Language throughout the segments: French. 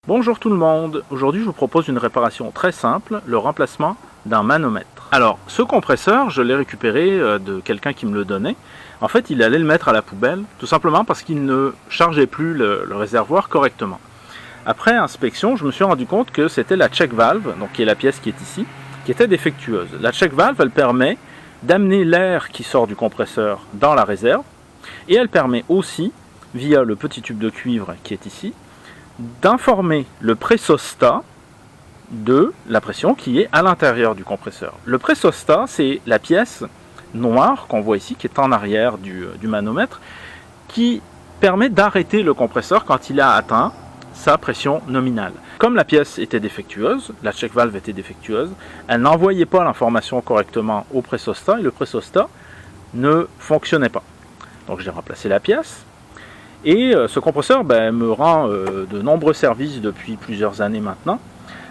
Bonjour tout le monde, aujourd'hui je vous propose une réparation très simple, le remplacement d'un manomètre. Alors ce compresseur, je l'ai récupéré de quelqu'un qui me le donnait. En fait il allait le mettre à la poubelle, tout simplement parce qu'il ne chargeait plus le réservoir correctement. Après inspection, je me suis rendu compte que c'était la check valve, donc qui est la pièce qui est ici, qui était défectueuse. La check valve, elle permet d'amener l'air qui sort du compresseur dans la réserve, et elle permet aussi, via le petit tube de cuivre qui est ici, d'informer le pressostat de la pression qui est à l'intérieur du compresseur. Le pressostat, c'est la pièce noire qu'on voit ici, qui est en arrière du manomètre, qui permet d'arrêter le compresseur quand il a atteint sa pression nominale. Comme la pièce était défectueuse, la check valve était défectueuse, elle n'envoyait pas l'information correctement au pressostat et le pressostat ne fonctionnait pas. Donc j'ai remplacé la pièce. Et ce compresseur me rend de nombreux services depuis plusieurs années maintenant.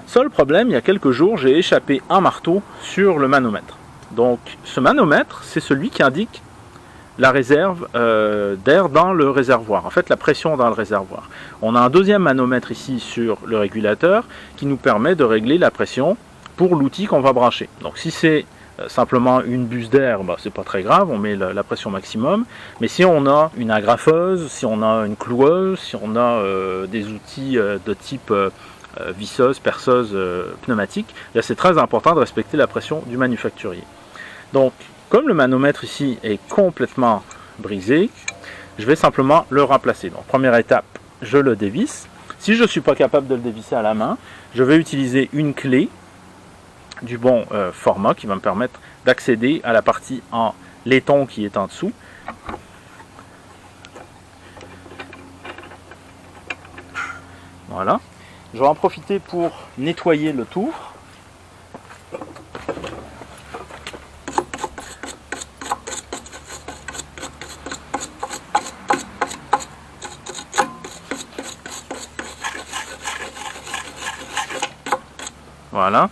Seul problème, il y a quelques jours, j'ai échappé un marteau sur le manomètre. Donc ce manomètre, c'est celui qui indique la réserve d'air dans le réservoir, en fait la pression dans le réservoir. On a un deuxième manomètre ici sur le régulateur qui nous permet de régler la pression pour l'outil qu'on va brancher. Donc si c'est simplement une buse d'air, c'est pas très grave, on met la pression maximum. Mais si on a une agrafeuse, si on a une cloueuse, si on a des outils de type visseuse, perceuse, pneumatique, c'est très important de respecter la pression du manufacturier. Donc, comme le manomètre ici est complètement brisé, je vais simplement le remplacer. Donc, première étape, je le dévisse. Si je ne suis pas capable de le dévisser à la main, je vais utiliser une clé du bon format qui va me permettre d'accéder à la partie en laiton qui est en dessous. Voilà. Je vais en profiter pour nettoyer le tour. Voilà.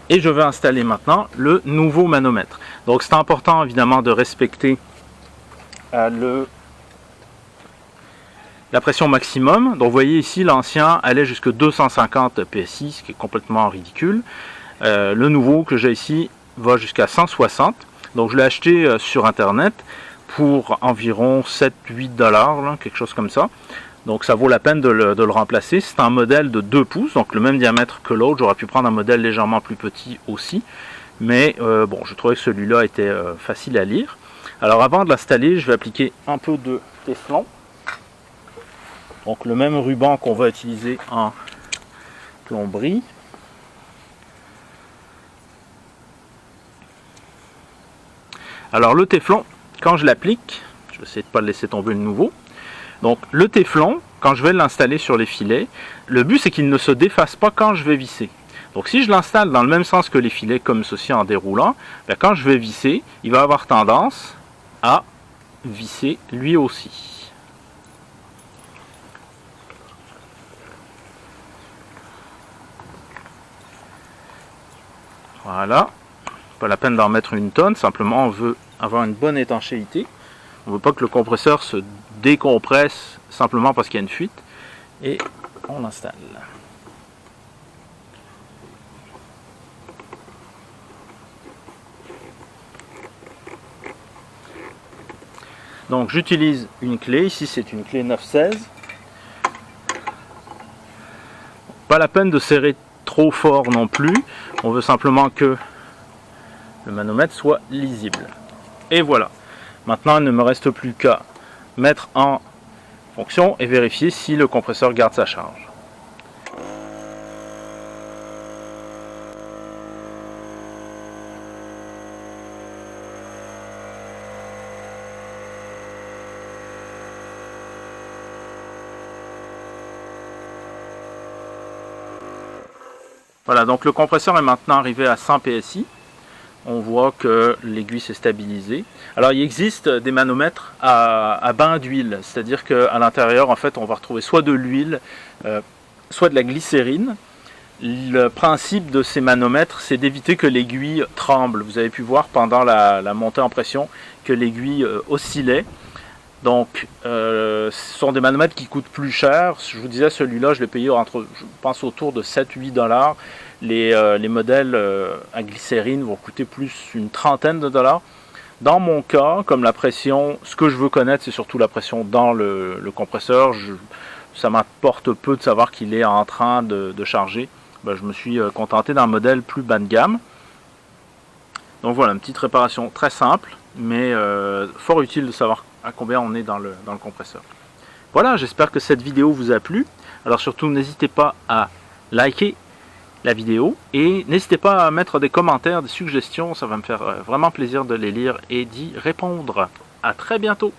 Et je vais installer maintenant le nouveau manomètre. Donc c'est important évidemment de respecter la pression maximum. Donc vous voyez ici l'ancien allait jusqu'à 250 PSI, ce qui est complètement ridicule. Le nouveau que j'ai ici va jusqu'à 160. Donc je l'ai acheté sur internet pour environ 7-8 $, quelque chose comme ça. Donc ça vaut la peine de le remplacer. C'est un modèle de 2 pouces, donc le même diamètre que l'autre. J'aurais pu prendre un modèle légèrement plus petit aussi. Mais bon, je trouvais que celui-là était facile à lire. Alors avant de l'installer, je vais appliquer un peu de téflon. Donc le même ruban qu'on va utiliser en plomberie. Alors le téflon, quand je l'applique, je vais essayer de ne pas le laisser tomber le nouveau. Donc le téflon, quand je vais l'installer sur les filets, le but c'est qu'il ne se défasse pas quand je vais visser. Donc si je l'installe dans le même sens que les filets, comme ceci en déroulant, quand je vais visser, il va avoir tendance à visser lui aussi. Voilà, pas la peine d'en mettre une tonne, simplement on veut avoir une bonne étanchéité. On ne veut pas que le compresseur se décompresse simplement parce qu'il y a une fuite. Et on l'installe. Donc j'utilise une clé. Ici c'est une clé 916. Pas la peine de serrer trop fort non plus. On veut simplement que le manomètre soit lisible. Et voilà. Maintenant, il ne me reste plus qu'à mettre en fonction et vérifier si le compresseur garde sa charge. Voilà, donc le compresseur est maintenant arrivé à 100 PSI. On voit que l'aiguille s'est stabilisée. Alors il existe des manomètres à bain d'huile, c'est-à-dire qu'à l'intérieur, en fait, on va retrouver soit de l'huile, soit de la glycérine. Le principe de ces manomètres, c'est d'éviter que l'aiguille tremble. Vous avez pu voir pendant la montée en pression que l'aiguille oscillait. Donc, ce sont des manomètres qui coûtent plus cher. Je vous disais, celui-là, je l'ai payé entre, je pense, autour de 7-8 $. Les modèles à glycérine vont coûter plus une trentaine de dollars. Dans mon cas, comme la pression, ce que je veux connaître, c'est surtout la pression dans le compresseur. Ça m'importe peu de savoir qu'il est en train de charger. Ben, je me suis contenté d'un modèle plus bas de gamme. Donc voilà, une petite réparation très simple, mais fort utile de savoir à combien on est dans le compresseur. Voilà, j'espère que cette vidéo vous a plu. Alors surtout, n'hésitez pas à liker la vidéo et n'hésitez pas à mettre des commentaires, des suggestions. Ça va me faire vraiment plaisir de les lire et d'y répondre. À très bientôt.